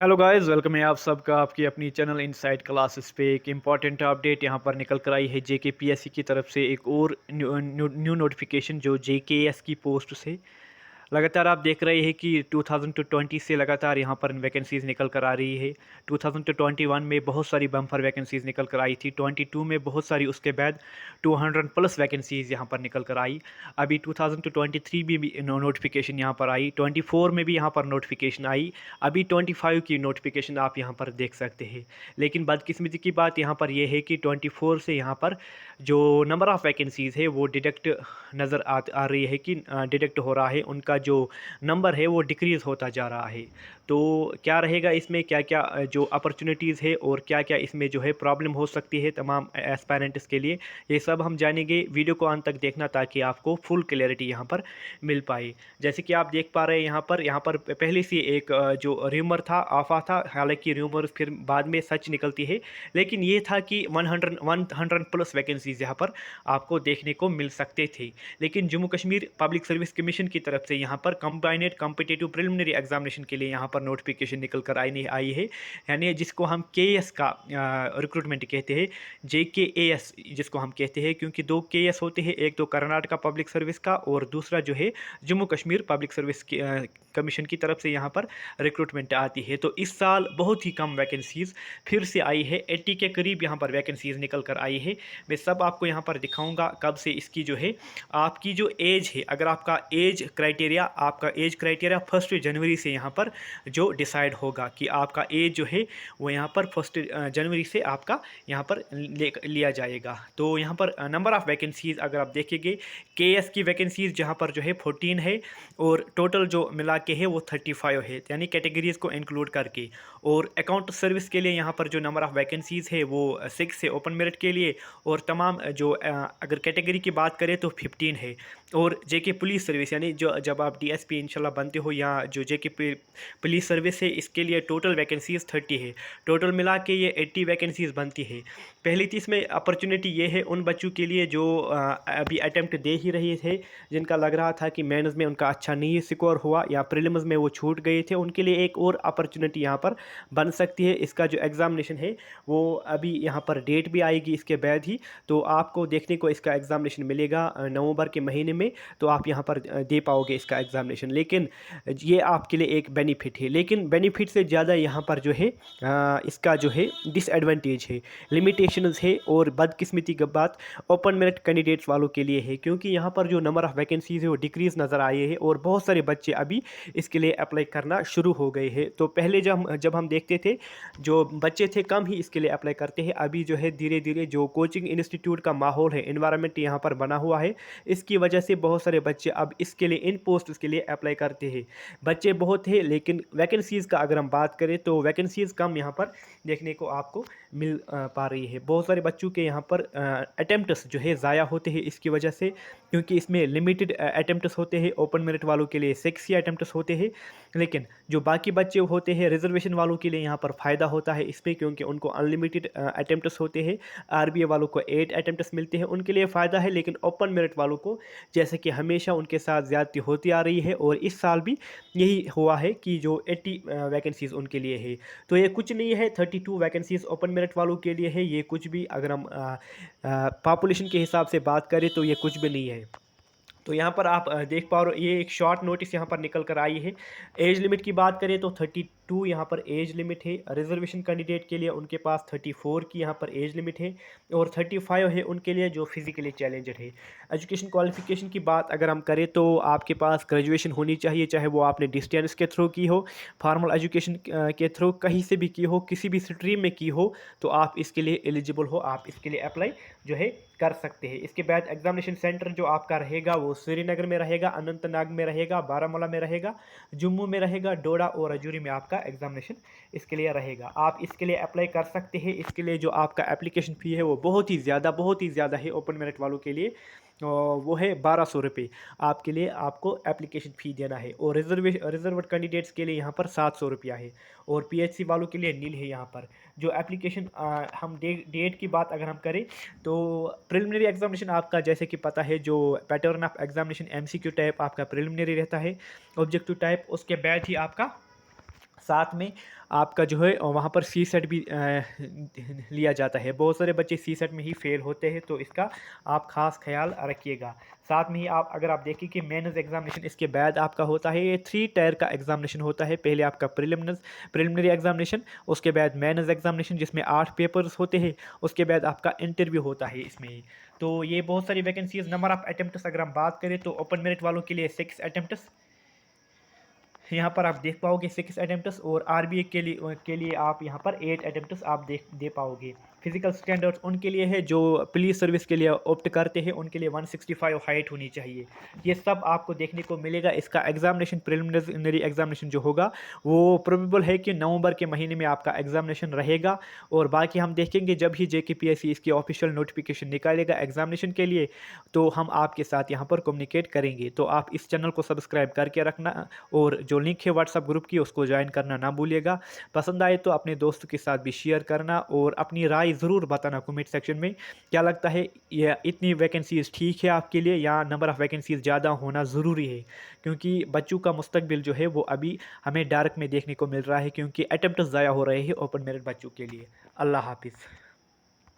Hello guys, welcome है आप सबका आपकी अपनी चैनल इनसाइड क्लासेस पे। एक इम्पॉर्टेंट अपडेट यहाँ पर निकल कर आई है जेके पीएससी की तरफ से। एक और न्यू नोटिफिकेशन जो जेकेएस की पोस्ट से लगातार आप देख रहे हैं कि 2020 से लगातार यहाँ पर वैकेंसीज निकल कर आ रही है। 2021 में बहुत सारी बम्पर वैकेंसीज निकल कर आई थी, 22 में बहुत सारी, उसके बाद 200 प्लस वैकेंसीज यहाँ पर निकल कर आई। अभी 2023 में भी नोटिफिकेशन यहाँ पर आई, 24 में भी यहाँ पर नोटिफिकेशन आई, अभी 25 की नोटिफिकेशन आप यहाँ पर देख सकते हैं। लेकिन बदकिस्मती की बात यहाँ पर यह है कि 24 से यहाँ पर जो नंबर ऑफ़ वैकेंसीज़ है वो डिडक्ट नज़र आ रही है कि डिडक्ट हो रहा है, उनका जो नंबर है वो डिक्रीज़ होता जा रहा है। तो क्या रहेगा इसमें, क्या क्या जो अपॉर्चुनिटीज़ है और क्या क्या इसमें जो है प्रॉब्लम हो सकती है तमाम एस्पायरेंट्स के लिए, ये सब हम जानेंगे। वीडियो को अंत तक देखना ताकि आपको फुल क्लैरिटी यहाँ पर मिल पाए। जैसे कि आप देख पा रहे हैं यहाँ पर पहले से एक जो र्यूमर था, आफा था, हालांकि र्यूमर फिर बाद में सच निकलती है, लेकिन ये था कि 100 प्लस वैकेंसीज यहाँ पर आपको देखने को मिल सकते थे। लेकिन Jammu Kashmir public service commission की तरफ से यहाँ पर कंबाइंड कॉम्पिटिटिव प्रिलिमिनरी एग्जामिनेशन के लिए यहाँ पर नोटिफिकेशन निकल कर आई है, यानी जिसको हम केएस का रिक्रूटमेंट कहते हैं, जेकेएस जिसको हम कहते हैं, क्योंकि दो केएस होते हैं, एक तो कर्नाटका पब्लिक सर्विस का और दूसरा जो है Jammu Kashmir public service commission की तरफ से यहाँ पर रिक्रूटमेंट आती है। तो इस साल बहुत ही कम वैकेंसीज़ फिर से आई है, 80 के करीब यहाँ पर वैकेंसीज़ निकल कर आई है। मैं सब आपको यहाँ पर दिखाऊंगा कब से इसकी जो है आपकी जो एज है, अगर आपका एज क्राइटेरिया 1 जनवरी से यहाँ पर जो डिसाइड होगा कि आपका एज जो है वो यहाँ पर 1 जनवरी से आपका यहाँ पर लिया जाएगा। तो यहाँ पर नंबर ऑफ़ वैकेंसीज़ अगर आप देखेंगे, केएस की वैकेंसीज़ जहाँ पर जो है 14 है और टोटल जो मिला के है वो 35 है, यानी कैटेगरीज़ को इंक्लूड करके। और अकाउंट सर्विस के लिए यहाँ पर जो नंबर ऑफ़ वैकेंसीज़ है वो 6 है ओपन मेरिट के लिए, और तमाम जो अगर कैटेगरी की बात करें तो 15 है। और जेके पुलिस सर्विस, यानी जो जब आप डीएसपी इंशाल्लाह बनते हो, या जो जेके पुलिस सर्विस है, इसके लिए टोटल वैकेंसीज़ 30 है। टोटल मिला के ये 80 वैकेंसीज़ बनती है। पहली चीज़ में अपॉर्चुनिटी ये है उन बच्चों के लिए जो अभी अटैम्प्ट दे ही रहे थे, जिनका लग रहा था कि मेंस में उनका अच्छा नहीं स्कोर हुआ या प्रीलिम्स में वो छूट गए थे, उनके लिए एक और अपॉर्चुनिटी यहाँ पर बन सकती है। इसका जो एग्ज़ामिनेशन है वो अभी यहाँ पर डेट भी आएगी इसके बाद ही, तो आपको देखने को इसका एग्ज़ामिनेशन मिलेगा नवंबर के महीने में, तो आप यहाँ पर दे पाओगे इसका एग्ज़ामिनेशन। लेकिन ये आपके लिए एक बेनिफिट है, लेकिन बेनिफिट से ज़्यादा यहाँ पर जो है इसका जो है डिसएडवांटेज है, लिमिटेशंस है, और बदकिस्मती की बात ओपन मेरिट कैंडिडेट्स वालों के लिए है, क्योंकि यहाँ पर जो नंबर ऑफ़ वैकेंसीज़ है वो डिक्रीज़ नज़र आए हैं और बहुत सारे बच्चे अभी इसके लिए अप्लाई करना शुरू हो गए हैं। तो पहले जब हम देखते थे जो बच्चे थे कम ही इसके लिए अप्लाई करते हैं, अभी जो है धीरे धीरे जो कोचिंग इंस्टीट्यूट का माहौल है, इन्वायरमेंट यहाँ पर बना हुआ है, इसकी वजह से बहुत सारे बच्चे अब इसके लिए, इन पोस्ट के लिए अप्लाई करते हैं। बच्चे बहुत है लेकिन वैकेंसीज़ का अगर हम बात करें तो वैकेंसीज़ कम यहाँ पर देखने को आपको मिल पा रही है। बहुत सारे बच्चों के यहाँ पर अटेम्प्ट्स जो है ज़ाया होते हैं इसकी वजह से, क्योंकि इसमें लिमिटेड अटेम्प्ट्स होते हैं। ओपन मेरिट वालों के लिए 6 ही अटेम्प्ट्स होते हैं, लेकिन जो बाकी बच्चे होते हैं रिजर्वेशन वालों के लिए यहाँ पर फ़ायदा होता है इसमें, क्योंकि उनको अनलिमिटेड अटेम्प्ट्स होते हैं। आरबीए वालों को 8 अटेम्प्ट्स मिलते हैं, उनके लिए फ़ायदा है। लेकिन ओपन मेरिट वालों को, जैसे कि हमेशा उनके साथ ज़्यादती होती आ रही है और इस साल भी यही हुआ है कि जो 80 वैकेंसीज़ उनके लिए है। तो ये कुछ नहीं है, 32 वैकेंसीज़ ओपन मेरिट वालों के लिए है। ये कुछ भी, अगर हम पॉपुलेशन के हिसाब से बात करें तो ये कुछ भी नहीं है। तो यहाँ पर आप देख पा रहे हो, ये एक शॉर्ट नोटिस यहाँ पर निकल कर आई है। एज लिमिट की बात करें तो 32 यहाँ पर एज लिमिट है। रिजर्वेशन कैंडिडेट के लिए उनके पास 34 की यहाँ पर एज लिमिट है, और 35 है उनके लिए जो फिजिकली चैलेंजड है। एजुकेशन क्वालिफिकेशन की बात अगर हम करें तो आपके पास ग्रेजुएशन होनी चाहिए, चाहे वो आपने डिस्टेंस के थ्रू की हो, फॉर्मल एजुकेशन के थ्रू कहीं से भी की हो, किसी भी स्ट्रीम में की हो, तो आप इसके लिए एलिजिबल हो, आप इसके लिए अप्लाई जो है कर सकते हैं। इसके बाद एग्जामिनेशन सेंटर जो आपका रहेगा वो श्रीनगर में रहेगा, अनंतनाग में रहेगा, बारामूला में रहेगा, जम्मू में रहेगा, डोडा और राजौरी में आपका एग्जामिनेशन इसके लिए रहेगा। आप इसके लिए अप्लाई कर सकते हैं। इसके लिए जो आपका एप्लीकेशन फ़ी है वो बहुत ही ज़्यादा है ओपन मेरिट वालों के लिए, वो है 1200 रुपये आपके लिए, आपको एप्लीकेशन फ़ी देना है। और रिजर्व्ड कैंडिडेट्स के लिए यहाँ पर 700 रुपया है, और पीएचसी वालों के लिए नील है। यहाँ पर जो एप्लीकेशन हम डेट की बात अगर हम करें तो प्रिलिमिनरी एग्जामिनेशन आपका, जैसे कि पता है, जो pattern of examination MCQ type आपका प्रिलिमिनरी रहता है, ऑब्जेक्टिव टाइप, उसके बाद ही आपका साथ में आपका जो है वहाँ पर सी सेट भी लिया जाता है। बहुत सारे बच्चे सी सेट में ही फेल होते हैं, तो इसका आप ख़ास ख्याल रखिएगा। साथ में ही आप अगर आप देखें कि मेंस एग्जामिनेशन इसके बाद आपका होता है, ये 3 टायर का एग्जामिनेशन होता है। पहले आपका प्रिलिमिनरी एग्जामिनेशन, उसके बाद मेंस एग्जामिनेशन जिसमें 8 पेपर्स होते हैं, उसके बाद आपका इंटरव्यू होता है इसमें ही। तो ये बहुत सारी वैकेंसीज। नंबर ऑफ अटेम्प्ट्स अगर हम बात करें तो ओपन मेरिट वालों के लिए 6 अटेम्प्ट्स यहाँ पर आप देख पाओगे, 6 अटेम्प्ट्स, और आरबीए के लिए आप यहाँ पर 8 अटेम्प्ट्स आप दे पाओगे। फिजिकल स्टैंडर्ड्स उनके लिए है जो पुलिस सर्विस के लिए ऑप्ट करते हैं, उनके लिए 165 हाइट होनी चाहिए। ये सब आपको देखने को मिलेगा। इसका एग्जामिनेशन, प्रिलिमिनरी एग्जामिनेशन जो होगा वो प्रोबेबल है कि नवंबर के महीने में आपका एग्जामिनेशन रहेगा। और बाकी हम देखेंगे जब ही जेकेपीएससी इसकी ऑफिशियल नोटिफिकेशन निकालेगा एग्जामिनेशन के लिए, तो हम आपके साथ यहाँ पर कम्युनिकेट करेंगे। तो आप इस चैनल को सब्सक्राइब करके रखना, और जो लिंक है व्हाट्सअप ग्रुप की उसको ज्वाइन करना ना भूलिएगा। पसंद आए तो अपने दोस्तों के साथ भी शेयर करना, और अपनी राय ज़रूर बताना कमेंट सेक्शन में। क्या लगता है, ये इतनी वैकेंसीज ठीक है आपके लिए, या नंबर ऑफ़ वैकेंसीज ज़्यादा होना ज़रूरी है? क्योंकि बच्चों का मुस्तकबिल जो है वो अभी हमें डार्क में देखने को मिल रहा है, क्योंकि अटेम्प्ट ज़ाया हो रहे हैं ओपन मेरिट बच्चों के लिए। अल्लाह हाफिज़।